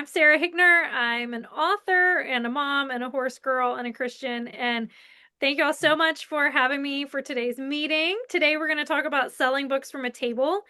I'm Sarah Hickner. I'm an author and a mom and a horse girl and a Christian. And thank you all so much for having me for today's meeting. Today, we're going to talk about selling books from a table.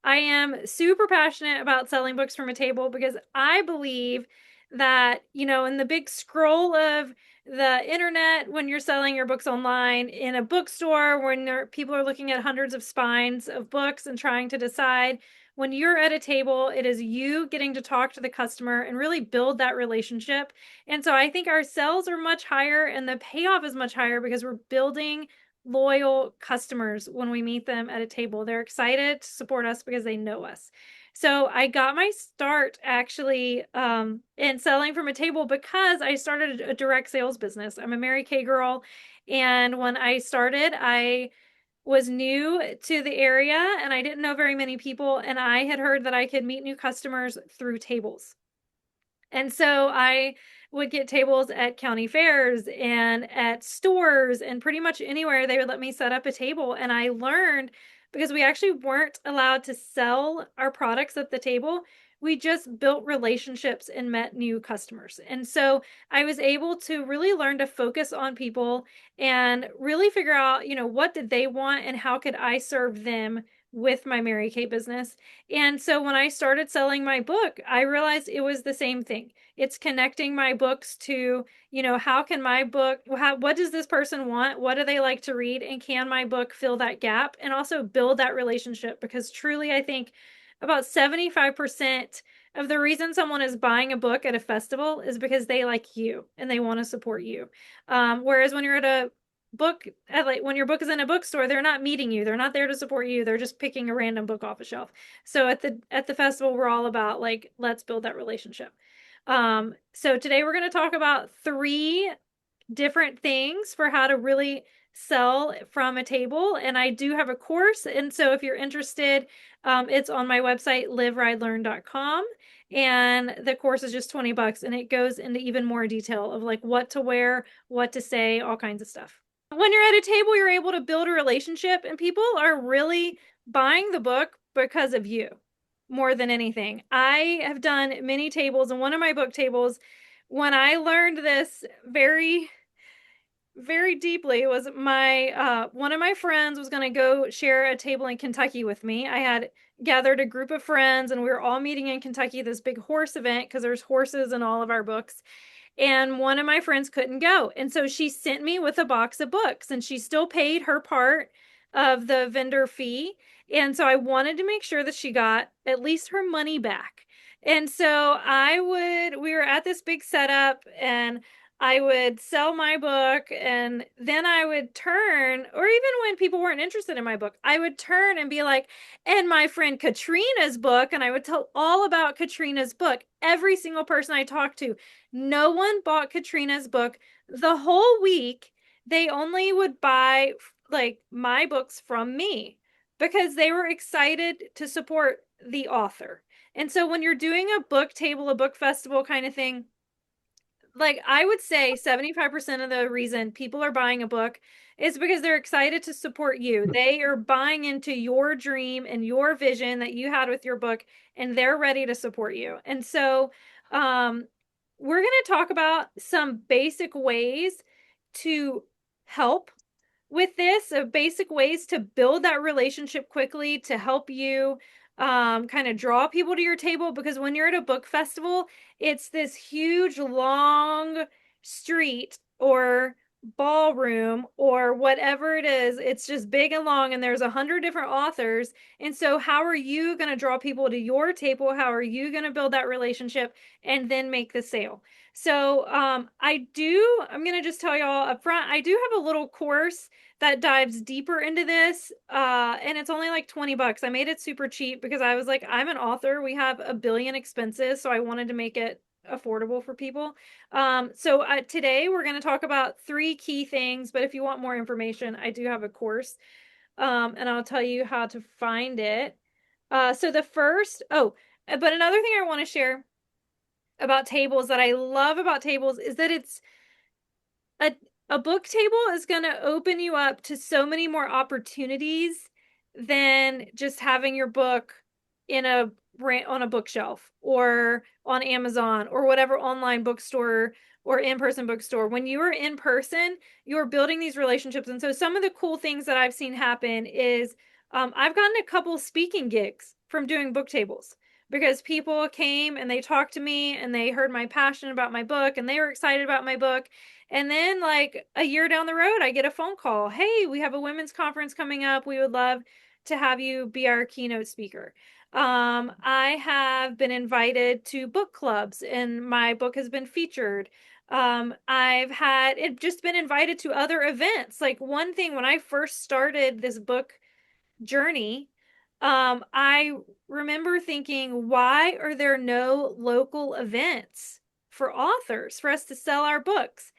I am super passionate about selling books from a table because I believe that, in the big scroll of the internet, when you're selling your books online, in a bookstore, when people are looking at hundreds of spines of books and trying to decide, when you're at a table, it is you getting to talk to the customer and really build that relationship. And so I think our sales are much higher and the payoff is much higher because we're building loyal customers when we meet them at a table. They're excited to support us because they know us. So I got my start actually in selling from a table because I started a direct sales business. I'm a Mary Kay girl. And when I started, I was new to the area and I didn't know very many people. And I had heard that I could meet new customers through tables. And so I would get tables at county fairs and at stores and pretty much anywhere they would let me set up a table. And I learned because we actually weren't allowed to sell our products at the table. We just built relationships and met new customers. And so I was able to really learn to focus on people and really figure out, what did they want and how could I serve them with my Mary Kay business. And so when I started selling my book, I realized it was the same thing. It's connecting my books to, how can my book, what does this person want? What do they like to read? And can my book fill that gap and also build that relationship? Because truly, I think about 75% of the reason someone is buying a book at a festival is because they like you and they want to support you. Whereas when you're at a book, like when your book is in a bookstore, they're not meeting you, they're not there to support you, they're just picking a random book off a shelf. So at the festival, we're all about like, let's build that relationship. So today we're going to talk about 3 different things for how to really sell from a table. And I do have a course, and so if you're interested, it's on my website, liveridelearn.com. And the course is just $20 and it goes into even more detail of like what to wear, what to say, all kinds of stuff. When you're at a table, you're able to build a relationship, and people are really buying the book because of you more than anything. I have done many tables, and one of my book tables, when I learned this very, very deeply, was my one of my friends was going to go share a table in Kentucky with me. I had gathered a group of friends, and we were all meeting in Kentucky, this big horse event, because there's horses in all of our books. And one of my friends couldn't go. And so she sent me with a box of books, and she still paid her part of the vendor fee. And so I wanted to make sure that she got at least her money back. And so we were at this big setup, and I would sell my book, and then I would turn, or even when people weren't interested in my book, I would turn and be like, and my friend Katrina's book, and I would tell all about Katrina's book. Every single person I talked to, no one bought Katrina's book the whole week. They only would buy like my books from me because they were excited to support the author. And so when you're doing a book table, a book festival kind of thing, like I would say 75% of the reason people are buying a book is because they're excited to support you. They are buying into your dream and your vision that you had with your book, and they're ready to support you. And so, we're going to talk about some basic ways to help with this, basic ways to build that relationship quickly to help you kind of draw people to your table. Because when you're at a book festival, it's this huge long street or ballroom or whatever it is. It's just big and long, and there's 100 different authors. And so how are you going to draw people to your table? How are you going to build that relationship and then make the sale? So I'm going to just tell y'all up front, I do have a little course that dives deeper into this. And it's only like $20. I made it super cheap because I was like, I'm an author. We have a billion expenses. So I wanted to make it affordable for people. So today we're going to talk about 3 key things, but if you want more information, I do have a course. And I'll tell you how to find it. So the first, but another thing I want to share about tables that I love about tables is that it's a book table is going to open you up to so many more opportunities than just having your book in a on a bookshelf or on Amazon or whatever online bookstore or in-person bookstore. When you are in person, you're building these relationships. And so some of the cool things that I've seen happen is I've gotten a couple speaking gigs from doing book tables because people came and they talked to me and they heard my passion about my book and they were excited about my book. And then, like a year down the road, I get a phone call. Hey, we have a women's conference coming up. We would love to have you be our keynote speaker. I have been invited to book clubs and my book has been featured. I've had it just been invited to other events. Like one thing when I first started this book journey, I remember thinking, why are there no local events for authors for us to sell our books?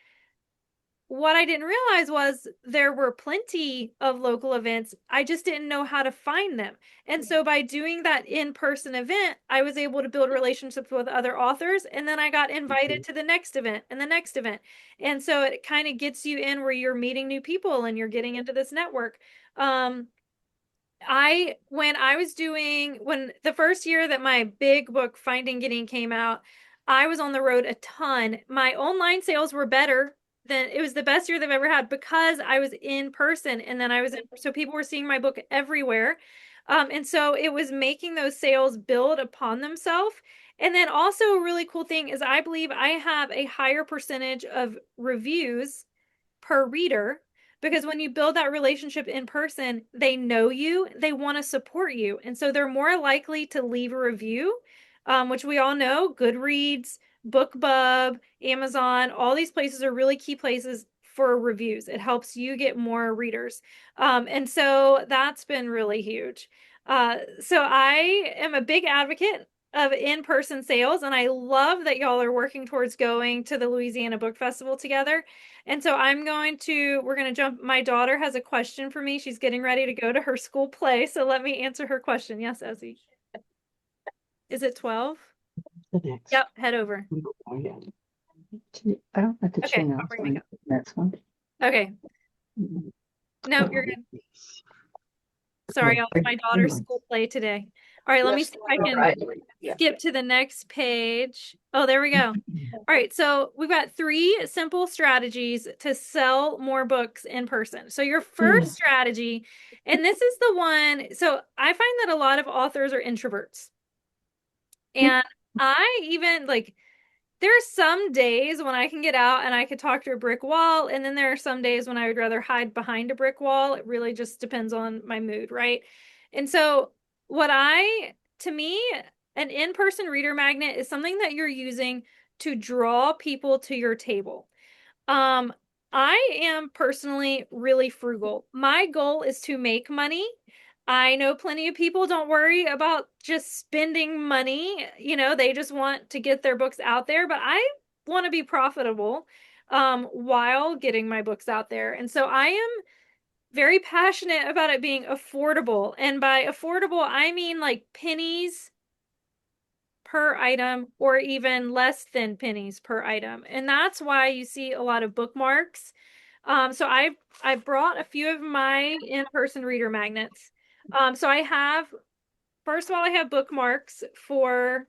What I didn't realize was there were plenty of local events. I just didn't know how to find them. And so by doing that in-person event, I was able to build relationships with other authors. And then I got invited to the next event and the next event. And so it kind of gets you in where you're meeting new people and you're getting into this network. When the first year that my big book Finding Gideon came out, I was on the road a ton. My online sales were better than it was the best year they've ever had because I was in person and then so people were seeing my book everywhere. And so it was making those sales build upon themselves. And then also a really cool thing is I believe I have a higher percentage of reviews per reader because when you build that relationship in person, they know you, they want to support you. And so they're more likely to leave a review, which we all know Goodreads, BookBub, Amazon, all these places are really key places for reviews. It helps you get more readers. And so that's been really huge. So I am a big advocate of in-person sales, and I love that y'all are working towards going to the Louisiana Book Festival together. And so we're going to jump. My daughter has a question for me. She's getting ready to go to her school play. So let me answer her question. Yes, Ezzy. Is it 12? The next. Yep, head over. Oh, yeah. I don't have to Okay, change I'll bring my cup. next one. Okay. No, you're good. Sorry, it's my daughter's school play today. All right, let me see if I can skip to the next page. Oh, there we go. All right, so we've got 3 simple strategies to sell more books in person. So your first strategy, and this is the one, so I find that a lot of authors are introverts. And I even like there are some days when I can get out and I could talk to a brick wall, and then there are some days when I would rather hide behind a brick wall. It really just depends on my mood, right? And so, to me, an in-person reader magnet is something that you're using to draw people to your table. Um, I am personally really frugal. My goal is to make money. I know plenty of people don't worry about just spending money. You know, they just want to get their books out there, but I want to be profitable while getting my books out there. And so I am very passionate about it being affordable. And by affordable, I mean like pennies per item or even less than pennies per item. And that's why you see a lot of bookmarks. So I brought a few of my in-person reader magnets. So first of all, I have bookmarks for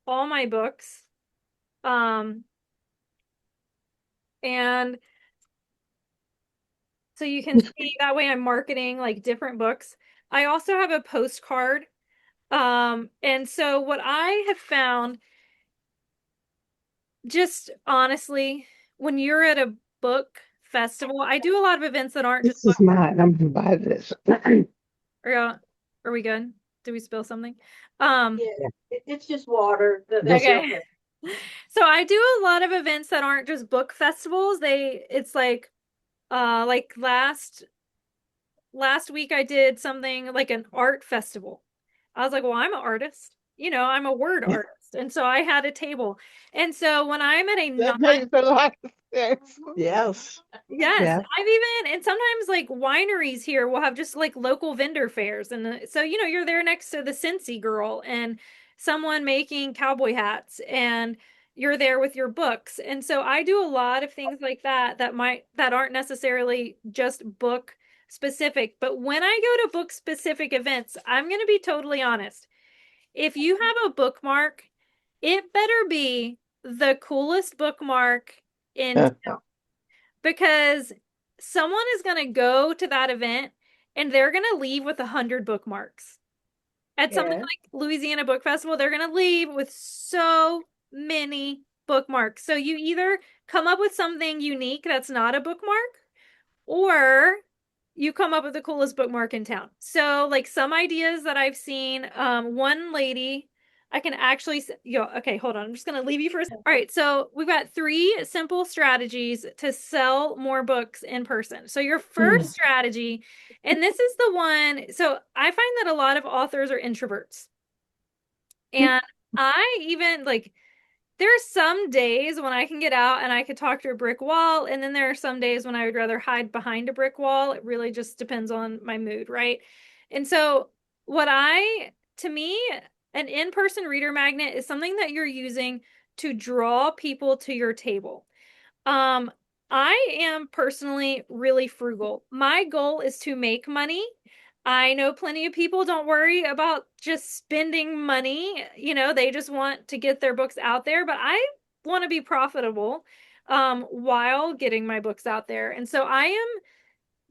all my books. And so you can see that way I'm marketing like different books. I also have a postcard. And so what I have found, just honestly, when you're at a book festival, I do a lot of events that aren't just This is mine. I'm gonna buy this. Are we good? Did we spill something? Yeah, it's just water. Okay. So I do a lot of events that aren't just book festivals. It's like last week I did something like an art festival. I was like, well, I'm an artist. You know, I'm a word artist. And so I had a table. And so when I'm at a That makes a lot of sense. Yes. Yes, Yeah. and sometimes like wineries here will have just like local vendor fairs. And so, you know, you're there next to the Scentsy girl and someone making cowboy hats and you're there with your books. And so I do a lot of things like that aren't necessarily just book specific. But when I go to book specific events, I'm going to be totally honest. If you have a bookmark, it better be the coolest bookmark in town because someone is going to go to that event and they're going to leave with 100 bookmarks. At something Yeah. like Louisiana Book Festival, they're going to leave with so many bookmarks. So you either come up with something unique that's not a bookmark, or you come up with the coolest bookmark in town. So, like some ideas that I've seen, one lady, I can actually, okay, hold on. I'm just going to leave you for a. All right, so we've got 3 simple strategies to sell more books in person. So, your first strategy, and this is the one, so I find that a lot of authors are introverts. And I even like, there are some days when I can get out and I could talk to a brick wall, and then there are some days when I would rather hide behind a brick wall. It really just depends on my mood, right? And so, to me, an in-person reader magnet is something that you're using to draw people to your table. Um, I am personally really frugal. My goal is to make money. I know plenty of people don't worry about just spending money. They just want to get their books out there, but I want to be profitable while getting my books out there. And so I am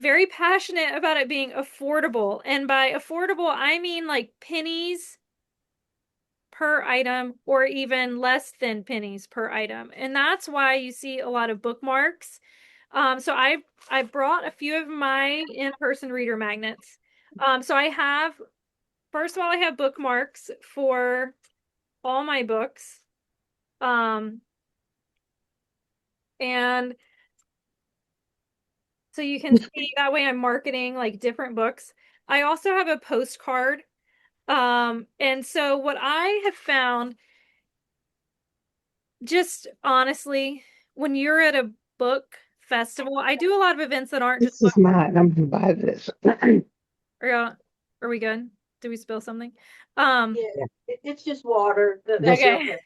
very passionate about it being affordable. And by affordable, I mean like pennies per item or even less than pennies per item. And that's why you see a lot of bookmarks. So I brought a few of my in-person reader magnets. So I have, first of all, I have bookmarks for all my books. And so you can see that way I'm marketing like different books. I also have a postcard. And so what I have found, just honestly, when you're at a book festival, I do a lot of events that aren't just This is mine. I'm gonna buy this. are we good? Did we spill something? Yeah. It's just water. That's Okay. okay.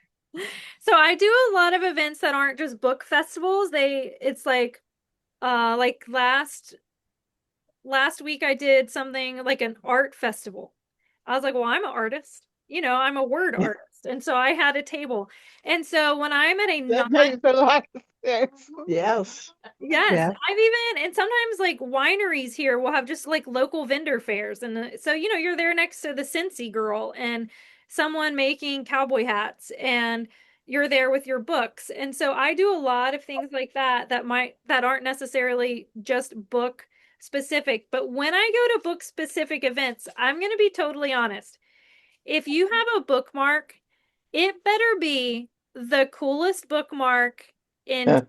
So I do a lot of events that aren't just book festivals. It's like last week I did something like an art festival. I was like, well, I'm an artist. I'm a word artist. And so I had a table. And so when I'm at a That non makes a lot of sense. Yes. Yes, Yeah. I've even, and sometimes like wineries here will have just like local vendor fairs. And so, you're there next to the Cincy girl and someone making cowboy hats, and you're there with your books. And so I do a lot of things like that aren't necessarily just book specific. But when I go to book specific events, I'm going to be totally honest. If you have a bookmark, it better be the coolest bookmark in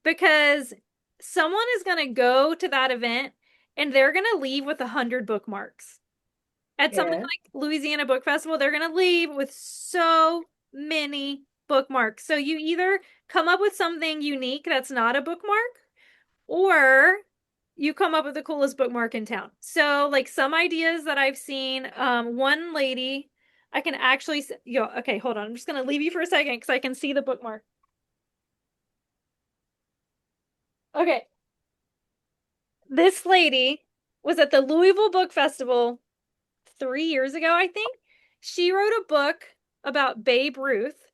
because someone is going to go to that event and they're going to leave with 100 bookmarks. At something Yeah. like Louisiana Book Festival, they're going to leave with so many bookmarks. So you either come up with something unique that's not a bookmark, or you come up with the coolest bookmark in town. So, like some ideas that I've seen, one lady, I can actually, okay, hold on. I'm just going to leave you for a second because I can see the bookmark. Okay. This lady was at the Louisville Book Festival 3 years ago, I think. She wrote a book about Babe Ruth.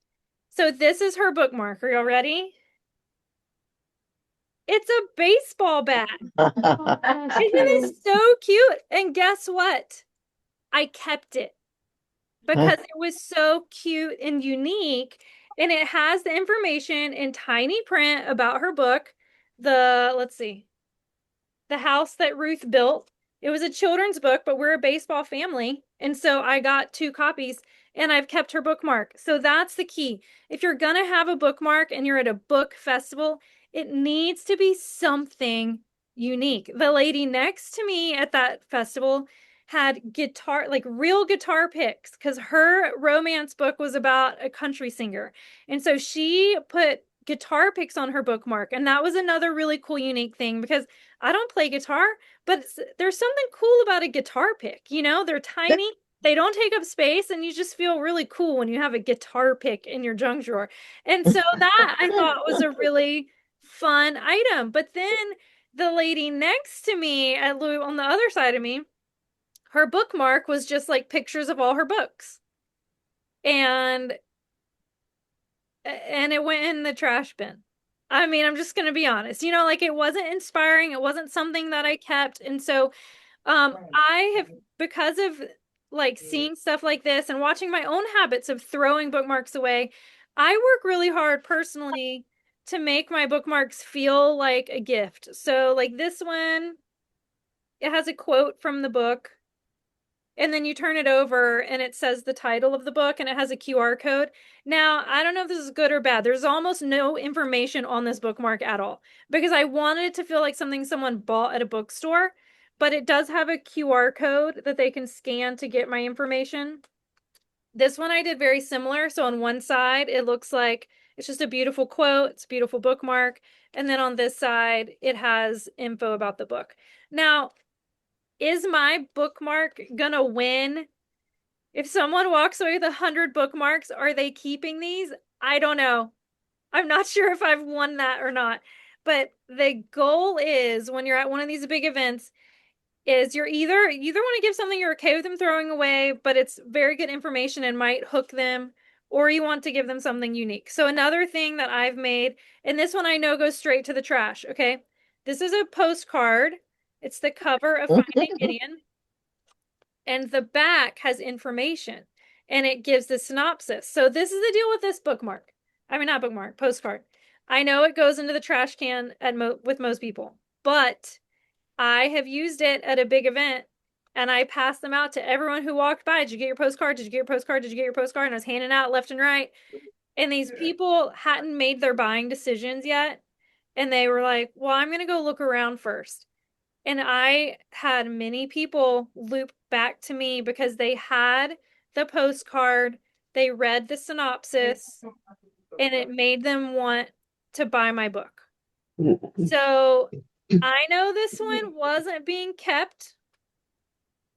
So this is her bookmark. Are y'all ready? It's a baseball bat. Isn't it so cute? And guess what? I kept it because it was so cute and unique. And it has the information in tiny print about her book. Let's see, The House That Ruth Built. It was a children's book, but we're a baseball family. And so I got 2 copies and I've kept her bookmark. So that's the key. If you're going to have a bookmark and you're at a book festival, it needs to be something unique. The lady next to me at that festival had guitar, like real guitar picks, because her romance book was about a country singer. And so she put guitar picks on her bookmark. And that was another really cool, unique thing because I don't play guitar, but there's something cool about a guitar pick. They're tiny, they don't take up space, and you just feel really cool when you have a guitar pick in your junk drawer. And so that I thought was a really fun item. But then the lady next to me at Louis on the other side of me, her bookmark was just like pictures of all her books. and it went in the trash bin. I mean, I'm just gonna be honest. Like it wasn't inspiring. It wasn't something that I kept. And so I have, because of like seeing stuff like this and watching my own habits of throwing bookmarks away, I work really hard personally to make my bookmarks feel like a gift. So like this one, it has a quote from the book, and then you turn it over and it says the title of the book and it has a QR code. Now, I don't know if this is good or bad. There's almost no information on this bookmark at all because I wanted it to feel like something someone bought at a bookstore, but it does have a QR code that they can scan to get my information. This one I did very similar. So on one side, it looks like it's just a beautiful quote, it's a beautiful bookmark. And then on this side, it has info about the book. Now, is my bookmark gonna win? If someone walks away with 100 bookmarks, are they keeping these? I don't know. I'm not sure if I've won that or not. But the goal is when you're at one of these big events, is you either want to give something you're okay with them throwing away, but it's very good information and might hook them, or you want to give them something unique. So another thing that I've made, and this one I know goes straight to the trash, okay? This is a postcard. It's the cover of Finding Gideon, and the back has information and it gives the synopsis. So this is the deal with this bookmark. I mean, not bookmark, postcard. I know it goes into the trash can with most people, but I have used it at a big event and I passed them out to everyone who walked by. Did you get your postcard? Did you get your postcard? Did you get your postcard? And I was handing out left and right. And these people hadn't made their buying decisions yet. And they were like, well, I'm going to go look around first. And I had many people loop back to me because they had the postcard, they read the synopsis, and it made them want to buy my book. So I know this one wasn't being kept,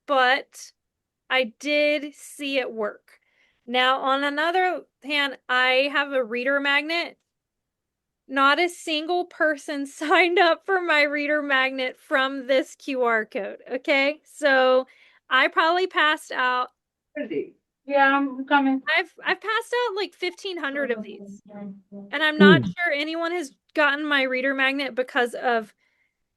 but I did see it work. Now, on another hand, I have a reader magnet. Not a single person signed up for my reader magnet from this QR code. Okay. So I probably passed out. Yeah, I'm coming. I've passed out like 1,500 of these. And I'm not sure anyone has gotten my reader magnet because of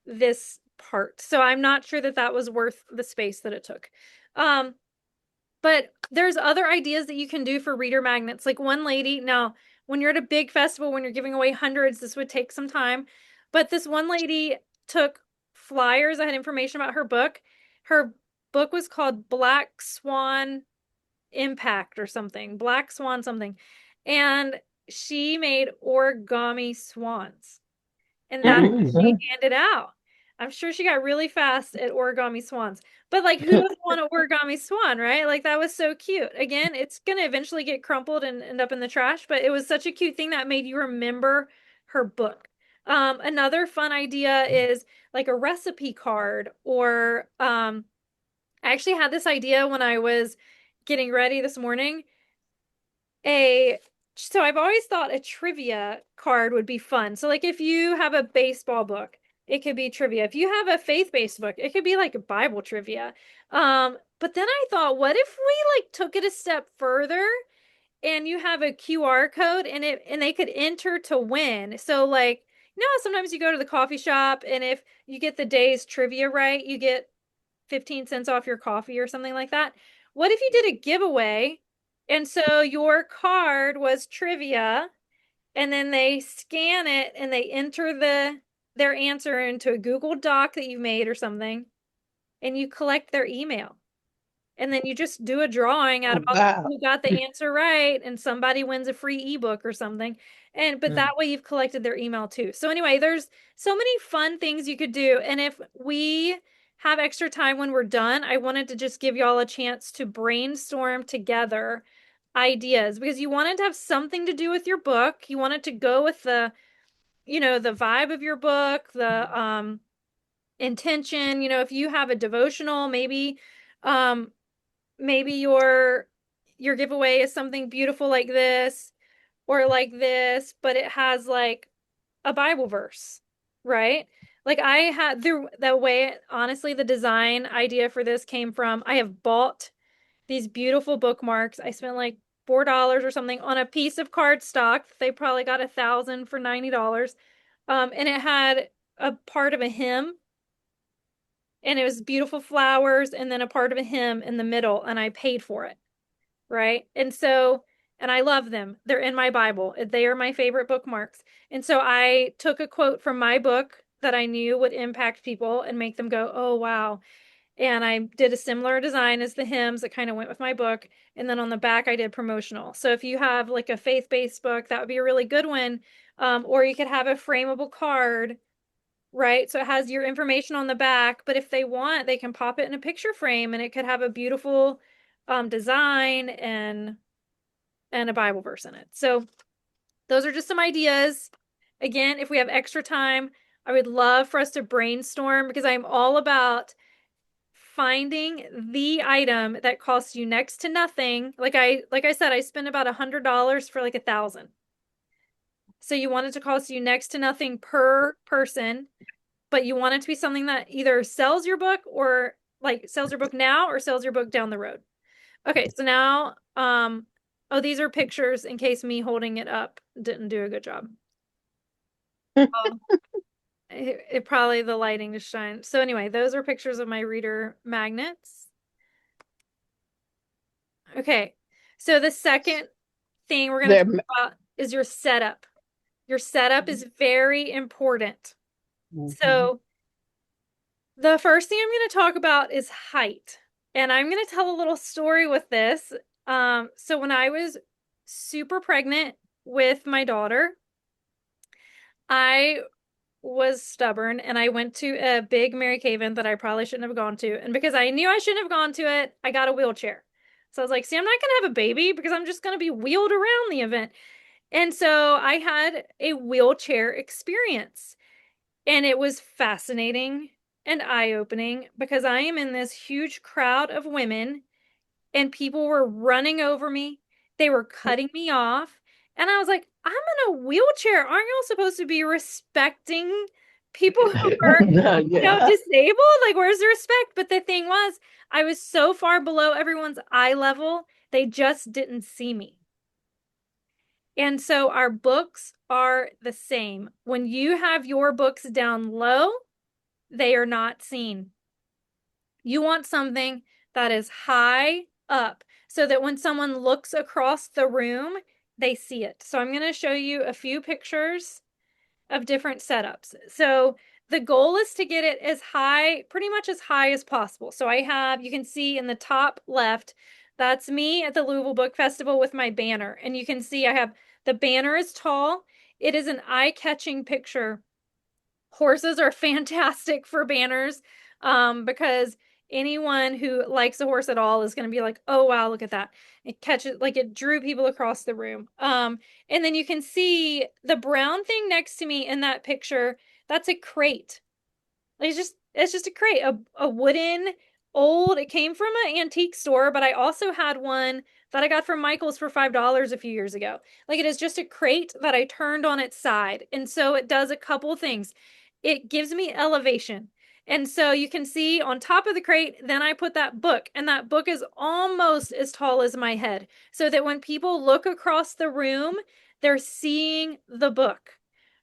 this part. So I'm not sure that that was worth the space that it took. Um, But there's other ideas that you can do for reader magnets. Like one lady, now, when you're at a big festival, when you're giving away hundreds, this would take some time. But this one lady took flyers that had information about her book. Her book was called Black Swan Impact or something, Black Swan something. And she made origami swans, and that's what she handed out. I'm sure she got really fast at origami swans. But like who doesn't want an origami swan, right? Like that was so cute. Again, it's gonna eventually get crumpled and end up in the trash, but it was such a cute thing that made you remember her book. Another fun idea is like a recipe card, or I actually had this idea when I was getting ready this morning. A so I've always thought a trivia card would be fun. So like if you have a baseball book, it could be trivia. If you have a faith-based book, it could be like a Bible trivia. But then I thought, what if we like took it a step further and you have a QR code and they could enter to win. So like, sometimes you go to the coffee shop and if you get the day's trivia right, you get 15 cents off your coffee or something like that. What if you did a giveaway? And so your card was trivia, and then they scan it and they enter their answer into a Google Doc that you made or something, and you collect their email. And then you just do a drawing out of Oh, all the wow. people who got the answer right, and somebody wins a free ebook or something. But that way you've collected their email too. So anyway, there's so many fun things you could do. And if we have extra time when we're done, I wanted to just give y'all a chance to brainstorm together ideas because you wanted to have something to do with your book. You wanted to go with the vibe of your book, the intention. If you have a devotional, um maybe your giveaway is something beautiful like this or like this, but it has like a Bible verse, right? Like I had the way, honestly, the design idea for this came from I have bought these beautiful bookmarks. I spent like $4 or something on a piece of cardstock. They probably got 1,000 for $90. And it had a part of a hymn, and it was beautiful flowers, and then a part of a hymn in the middle, and I paid for it, right? And I love them. They're in my Bible. They are my favorite bookmarks. And so I took a quote from my book that I knew would impact people and make them go, oh, wow. And I did a similar design as the hymns that kind of went with my book. And then on the back, I did promotional. So if you have like a faith-based book, that would be a really good one. Or you could have a frameable card, right? So it has your information on the back, but if they want, they can pop it in a picture frame and it could have a beautiful design and a Bible verse in it. So those are just some ideas. Again, if we have extra time, I would love for us to brainstorm because I'm all about finding the item that costs you next to nothing. Like I said, I spent about $100 for like 1,000. So you want it to cost you next to nothing per person, but you want it to be something that either sells your book or like sells your book now or sells your book down the road. Okay, so now, oh, these are pictures in case me holding it up didn't do a good job. Oh, it probably the lighting just shined. So anyway, those are pictures of my reader magnets. Okay, so the second thing we're going to They're, talk about is your setup. Your setup is very important. Mhm. So the first thing I'm going to talk about is height. And I'm going to tell a little story with this. So when I was super pregnant with my daughter, I was stubborn and I went to a big Mary Kay event that I probably shouldn't have gone to. And because I knew I shouldn't have gone to it, I got a wheelchair. So I was like, see, I'm not going to have a baby because I'm just going to be wheeled around the event. And so I had a wheelchair experience. And it was fascinating and eye-opening because I am in this huge crowd of women and people were running over me. They were cutting me off. And I was like, I'm in a wheelchair. Aren't y'all supposed to be respecting people who are, Yeah. disabled? Like, where's the respect? But the thing was, I was so far below everyone's eye level, they just didn't see me. And so our books are the same. When you have your books down low, they are not seen. You want something that is high up so that when someone looks across the room, they see it. So I'm going to show you a few pictures of different setups. So the goal is to get it as high, pretty much as high as possible. So you can see in the top left, that's me at the Louisville Book Festival with my banner. And you can see the banner is tall. It is an eye-catching picture. Horses are fantastic for banners, because anyone who likes a horse at all is going to be like, oh, wow, look at that. It catches, like it drew people across the room. And then you can see the brown thing next to me in that picture. That's a crate. It's just a crate, a wooden old, it came from an antique store, but I also had one that I got from Michael's for $5 a few years ago. Like it is just a crate that I turned on its side. And so it does a couple things. It gives me elevation. And so you can see on top of the crate, then I put that book, and that book is almost as tall as my head, so that when people look across the room, they're seeing the book,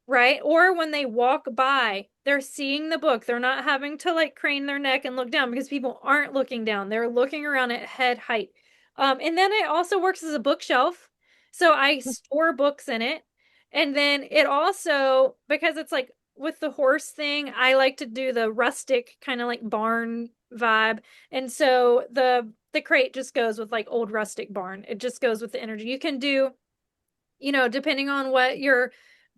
right? Or when they walk by, they're seeing the book. They're not having to like crane their neck and look down because people aren't looking down. They're looking around at head height. And then it also works as a bookshelf. So I store books in it. And then it also, because it's like with the horse thing, I like to do the rustic kind of like barn vibe. And so the crate just goes with like old rustic barn. It just goes with the energy. You can do, depending on what your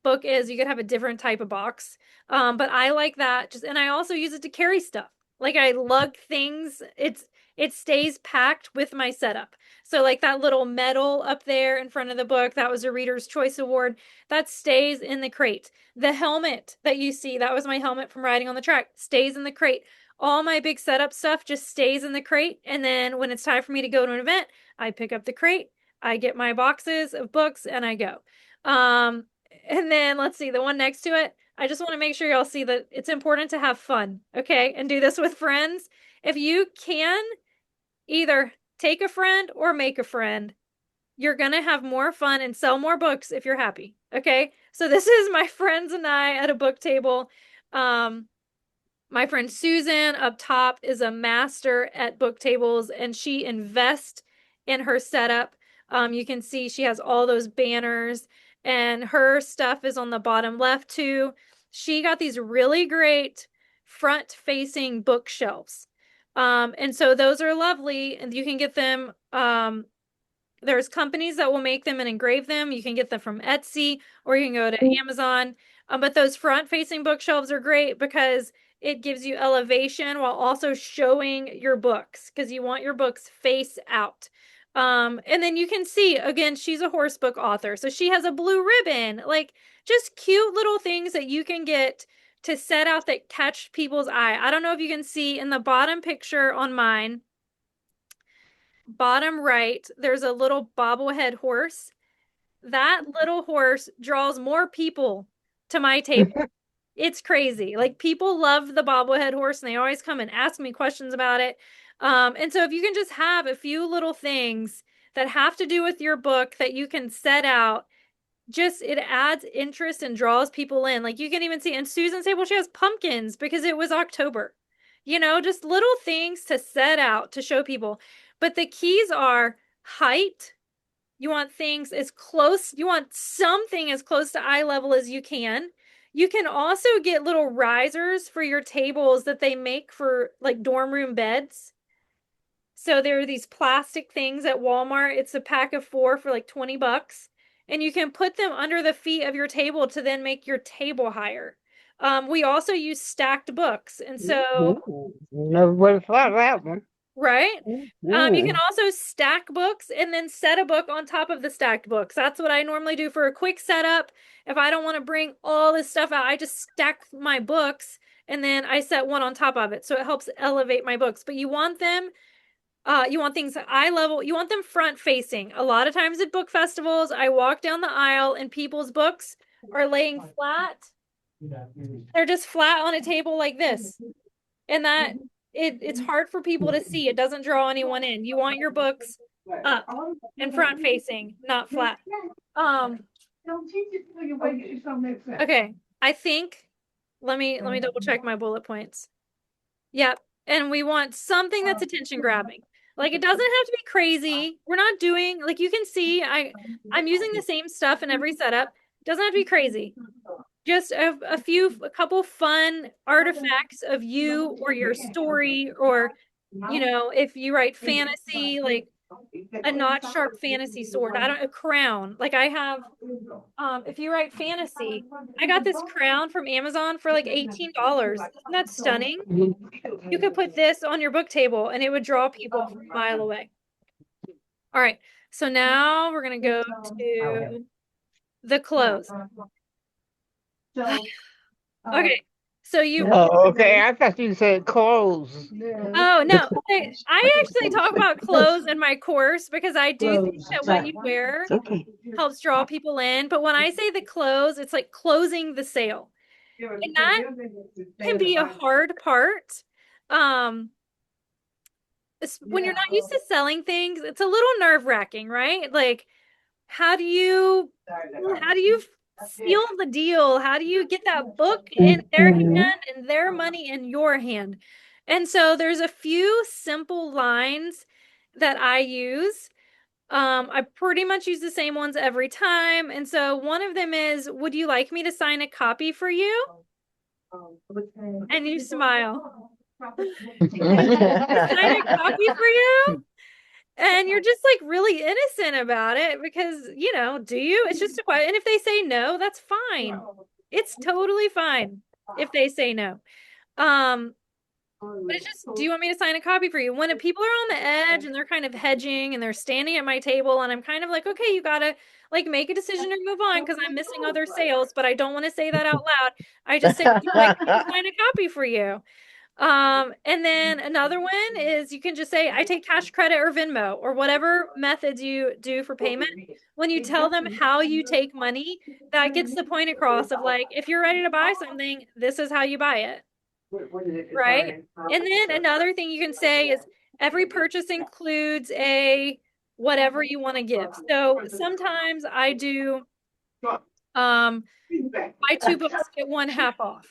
book is, you could have a different type of box. But I like that and I also use it to carry stuff. Like I lug things. It stays packed with my setup. So like that little medal up there in front of the book, that was a Reader's Choice Award, that stays in the crate. The helmet that you see, that was my helmet from riding on the track, stays in the crate. All my big setup stuff just stays in the crate. And then when it's time for me to go to an event, I pick up the crate, I get my boxes of books, and I go. Um, and then let's see, the one next to it, I just want to make sure y'all see that it's important to have fun, okay? And do this with friends. If you can, either take a friend or make a friend. you're gonna have more fun and sell more books if you're happy. Okay. So this is my friends and I at a book table. Um, my friend Susan up top is a master at book tables and she invests in her setup. You can see she has all those banners and her stuff is on the bottom left too. She got these really great front facing bookshelves. And so those are lovely and you can get them there's companies that will make them and engrave them. You can get them from Etsy or you can go to Amazon. But those front facing bookshelves are great because it gives you elevation while also showing your books because you want your books face out. And then you can see again, she's a horse book author. So she has a blue ribbon, like just cute little things that you can get to set out that catch people's eye. I don't know if you can see in the bottom picture on mine bottom right, there's a little bobblehead horse. That little horse draws more people to my table. It's crazy. Like people love the bobblehead horse and they always come and ask me questions about it. And so if you can just have a few little things that have to do with your book that you can set out, just it adds interest and draws people in. Like you can even see in Susan's table, she has pumpkins because it was October. Just little things to set out to show people. But the keys are height. You want things as close, you want something as close to eye level as you can. You can also get little risers for your tables that they make for like dorm room beds. So there are these plastic things at Walmart. It's a pack of 4 for like 20 bucks. And you can put them under the feet of your table to then make your table higher. We also use stacked books. And so, Ooh, never would have thought of that one. right? You can Ooh. also stack books and then set a book on top of the stacked books. That's what I normally do for a quick setup. If I don't want to bring all this stuff out, I just stack my books and then I set one on top of it. So it helps elevate my books. But you want things at eye level, you want them front facing. A lot of times at book festivals, I walk down the aisle and people's books are laying flat. They're just flat on a table like this. And it's hard for people to see. It doesn't draw anyone in. You want your books up and front facing, not flat. Um, okay. I think let me double check my bullet points. Yep. And we want something that's attention grabbing. Like it doesn't have to be crazy. We're not doing like you can see I'm using the same stuff in every setup. It doesn't have to be crazy. Just a couple fun artifacts of you or your story or if you write fantasy like a not sharp fantasy sword. I don't a crown. Like I have if you write fantasy, I got this crown from Amazon for like $18. Isn't that stunning? You could put this on your book table and it would draw people from a mile away. All right. So now we're going to go to the close. Okay. So you, Oh, okay. I thought you said clothes. oh no, I actually talk about clothes in my course because I do think that what you wear Okay. helps draw people in. But when I say the close, it's like closing the sale. And that can be a hard part. Um, when you're not used to selling things, it's a little nerve-wracking, right? Like, how do you seal the deal? How do you get that book in their Mhm. hand and their money in your hand? And so there's a few simple lines that I use. I pretty much use the same ones every time. And so one of them is, would you like me to sign a copy for you? And you smile. To sign a copy for you? And you're just like really innocent about it because, do you? It's just a question. And if they say no, that's fine. It's totally fine if they say no. Um, but it's just, do you want me to sign a copy for you? When people are on the edge and they're kind of hedging and they're standing at my table and I'm kind of like, okay, you gotta like make a decision or move on because I'm missing other sales, but I don't want to say that out loud. I just say, would you like me to sign a copy for you? And then another one is you can just say, I take cash, credit, or Venmo, or whatever methods you do for payment. When you tell them how you take money, that gets the point across of like, if you're ready to buy something, this is how you buy it, right? And then another thing you can say is every purchase includes a whatever you want to give. So sometimes I do um buy two books, get one half off.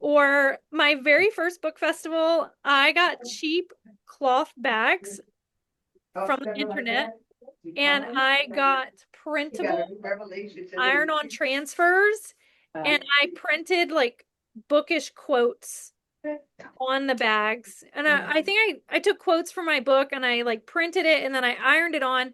Or my very first book festival, I got cheap cloth bags from the internet and I got printable iron-on transfers and I printed like bookish quotes on the bags. And I think I took quotes from my book and I like printed it and then I ironed it on.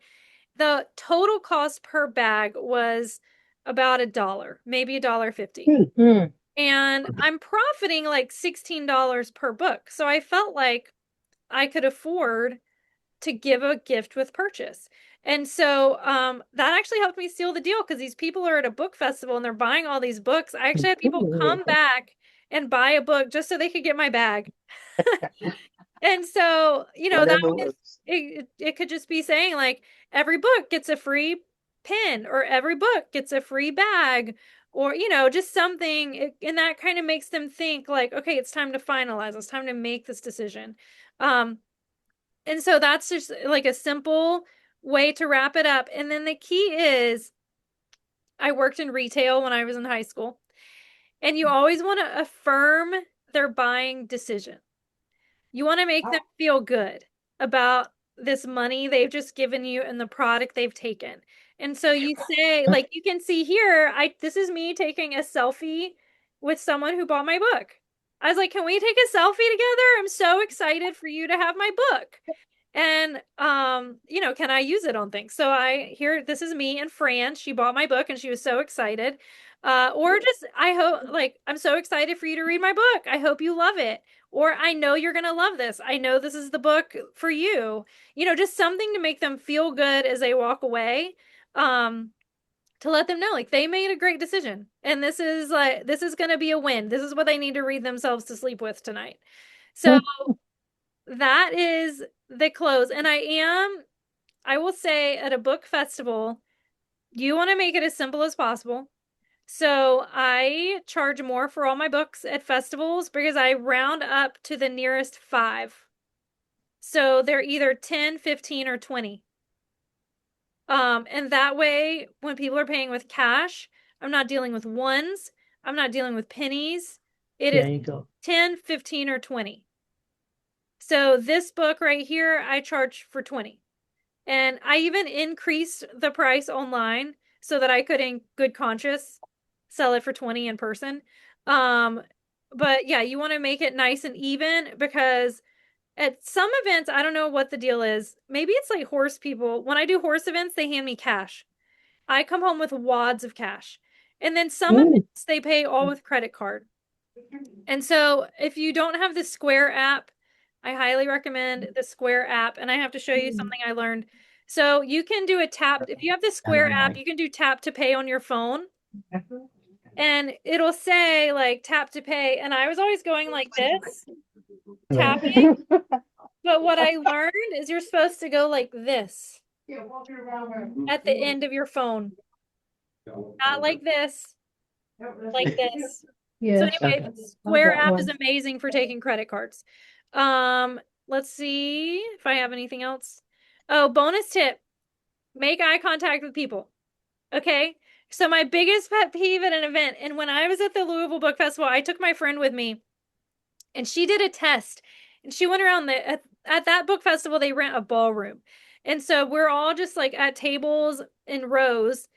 The total cost per bag was about $1, maybe $1.50. Mm. And I'm profiting like $16 per book. So I felt like I could afford to give a gift with purchase. And so that actually helped me seal the deal because these people are at a book festival and they're buying all these books. I actually had people come back and buy a book just so they could get my bag. And so, that Whatever was works. it could just be saying like every book gets a free pen or every book gets a free bag or just something and that kind of makes them think like okay, it's time to finalize. It's time to make this decision. Um and so that's just like a simple way to wrap it up. And then the key is I worked in retail when I was in high school, and you always want to affirm their buying decision. You want to make them feel good about this money they've just given you and the product they've taken. And so you say, like you can see here, this is me taking a selfie with someone who bought my book. I was like, "Can we take a selfie together? I'm so excited for you to have my book." And can I use it on things? So this is me and Fran. She bought my book and she was so excited. Or just I hope like I'm so excited for you to read my book. I hope you love it. Or I know you're gonna love this. I know this is the book for you. Just something to make them feel good as they walk away. To let them know like they made a great decision. And this is gonna be a win. This is what they need to read themselves to sleep with tonight. So that is the close. And I will say at a book festival, you want to make it as simple as possible. So I charge more for all my books at festivals because I round up to the nearest five. So they're either 10, 15, or 20. And that way, when people are paying with cash, I'm not dealing with ones, I'm not dealing with pennies. It is There you go. 10, 15, or 20. So this book right here, I charge for 20. And I even increased the price online so that I could, in good conscience, sell it for 20 in person. Um, but yeah, you want to make it nice and even because at some events, I don't know what the deal is. Maybe it's like horse people. When I do horse events, they hand me cash. I come home with wads of cash. And then some Mm. events, they pay all with credit card. And so if you don't have the Square app, I highly recommend the Square app. And I have to show you something I learned. So you can do a tap. If you have the Square app, you can do tap to pay on your phone. And it'll say like tap to pay. And I was always going like this, tapping. But what I learned is you're supposed to go like this at the end of your phone. Not like this, like this. So Yes. anyway, Okay. Square That app is one. amazing for taking credit cards. Let's see if I have anything else. Oh, bonus tip. Make eye contact with people. Okay? So my biggest pet peeve at an event, and when I was at the Louisville Book Festival, I took my friend with me and she did a test. And she went around at that book festival, they rent a ballroom. And so we're all just like at tables in rows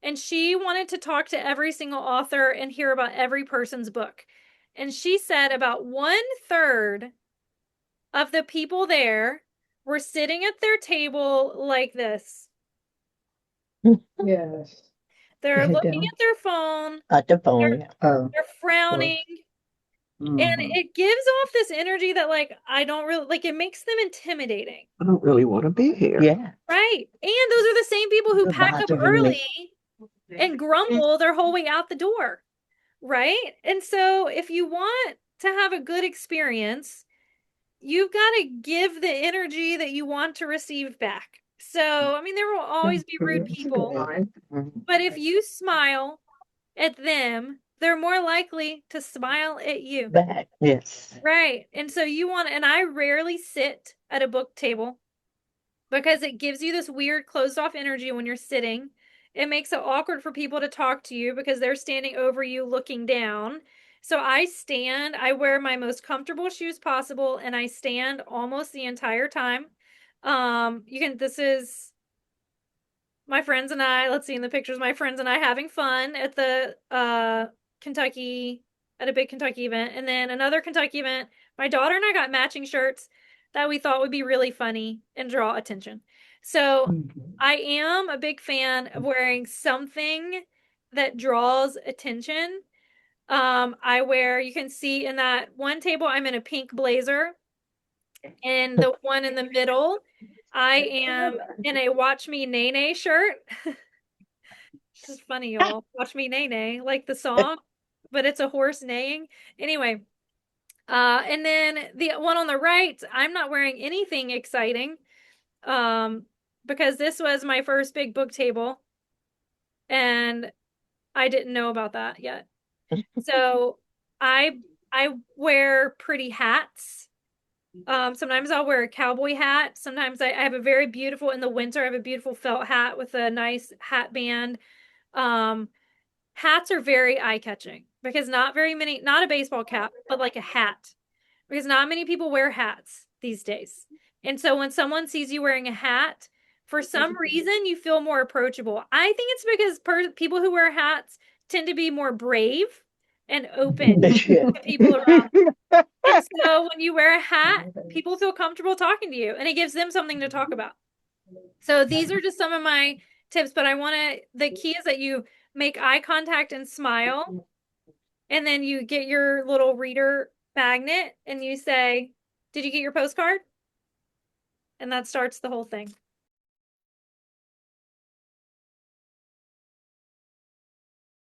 and she wanted to talk to every single author and hear about every person's book. And she said about 1/3 of the people there were sitting at their table like this. Yes. They're Head looking down. at their phone, At the phone. they're, Oh. they're frowning, and Mhm. it gives off this energy that, like, I don't really like, it makes them intimidating. I don't really want to be here. Yeah. Right. And those are the same people who You're pack up bothering me. early and grumble their whole way out the door. Right. And so if you want to have a good experience, you've got to give the energy that you want to receive back. So, I mean, there will always be rude people, Mhm. but if you smile at them, they're more likely to smile at you. Back. Yes. Right. And so and I rarely sit at a book table. because it gives you this weird closed off energy when you're sitting. It makes it awkward for people to talk to you because they're standing over you looking down. So I wear my most comfortable shoes possible, and I stand almost the entire time. This is my friends and I, let's see in the pictures, my friends and I having fun at the Kentucky at a big Kentucky event. And then another Kentucky event, my daughter and I got matching shirts that we thought would be really funny and draw attention. So I am a big fan of wearing something that draws attention. You can see in that one table, I'm in a pink blazer. And the one in the middle, I am in a Watch Me Nay Nay shirt. This is funny, y'all. Watch Me Nay Nay, like the song, but it's a horse neighing. Anyway, and then the one on the right, I'm not wearing anything exciting, um, because this was my first big book table, and I didn't know about that yet. So I I wear pretty hats. Sometimes I'll wear a cowboy hat. Sometimes I have a very beautiful in the winter. I have a beautiful felt hat with a nice hat band. Um, Hats are very eye-catching because not a baseball cap, but like a hat, because not many people wear hats these days. And so when someone sees you wearing a hat, for some reason, you feel more approachable. I think it's because people who wear hats tend to be more brave and open to people around. And so when you wear a hat, people feel comfortable talking to you and it gives them something to talk about. So these are just some of my tips, but the key is that you make eye contact and smile, and then you get your little reader magnet and you say, "Did you get your postcard?" And that starts the whole thing.